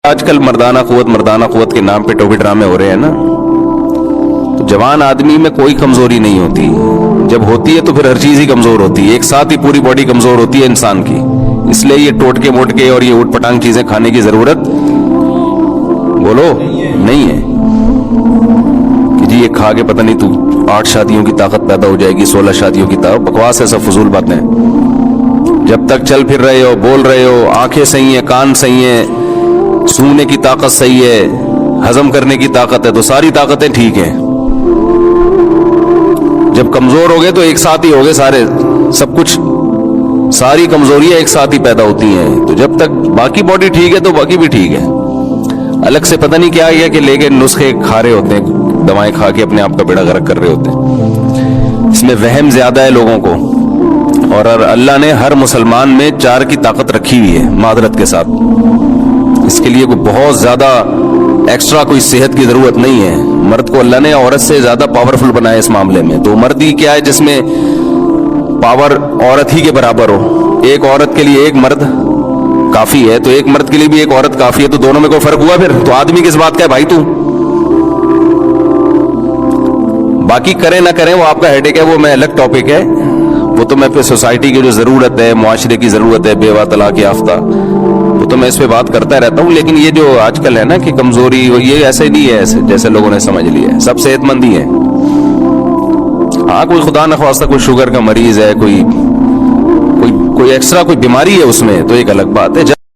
آج کل مردانہ قوت کے نام پہ ٹوپی ڈرامے ہو رہے ہیں نا. تو جوان آدمی میں کوئی کمزوری نہیں ہوتی. جب ہوتی ہے تو پھر ہر چیز ہی کمزور ہوتی ہے. ایک ساتھ ہی پوری باڈی کمزور ہوتی ہے انسان کی. اس لیے یہ ٹوٹکے موٹکے اور یہ اوٹ پٹانگ چیزیں کھانے کی ضرورت بولو نہیں ہے کہ جی یہ کھا کے پتہ نہیں تو 8 شادیوں کی طاقت پیدا ہو جائے گی, 16 شادیوں کی طاقت. بکواس ہے, سب فضول باتیں. جب تک چل پھر رہے ہو, بول رہے ہو, آنکھیں صحیح ہیں, کان صحیح ہیں, سوننے کی طاقت صحیح ہے, ہضم کرنے کی طاقت ہے, تو ساری طاقتیں ٹھیک ہیں. جب کمزور ہو گئے تو ایک ساتھ ہی ہو گئے سارے, سب کچھ ساری کمزوریاں ایک ساتھ ہی پیدا ہوتی ہیں. تو جب تک باقی باڈی ٹھیک ہے تو باقی بھی ٹھیک ہے. الگ سے پتہ نہیں کیا کہ لے کے نسخے کھا رہے ہوتے ہیں, دوائیں کھا کے اپنے آپ کا بیڑا غرق کر رہے ہوتے ہیں. اس میں وہم زیادہ ہے لوگوں کو. اور اللہ نے ہر مسلمان میں 4 کی طاقت رکھی ہوئی ہے معذرت کے ساتھ. اس کے لیے کوئی بہت زیادہ ایکسٹرا کوئی صحت کی ضرورت نہیں ہے. مرد کو اللہ نے عورت سے زیادہ پاورفل بنایا اس معاملے میں. تو مرد ہی کیا ہے جس میں پاور عورت ہی کے برابر ہو. ایک عورت کے لیے ایک مرد کافی ہے, تو ایک مرد کے لیے بھی ایک عورت کافی ہے. تو دونوں میں کوئی فرق ہوا پھر؟ تو آدمی کس بات کا ہے بھائی تو؟ باقی کریں نہ کریں وہ آپ کا ہیڈیک ہے, وہ میں الگ ٹاپک ہے. وہ تو میں پہ سوسائٹی کی جو ضرورت ہے, معاشرے کی ضرورت ہے, بیوہ طلاق یافتہ, وہ تو میں اس پہ بات کرتا رہتا ہوں. لیکن یہ جو آج کل ہے نا کہ کمزوری, یہ ایسے نہیں ہے ایسے جیسے لوگوں نے سمجھ لیا ہے. سب صحت مند ہی ہیں. ہاں کوئی خدا نخواستہ کوئی شوگر کا مریض ہے, کوئی ایکسٹرا کوئی بیماری ہے اس میں, تو ایک الگ بات ہے.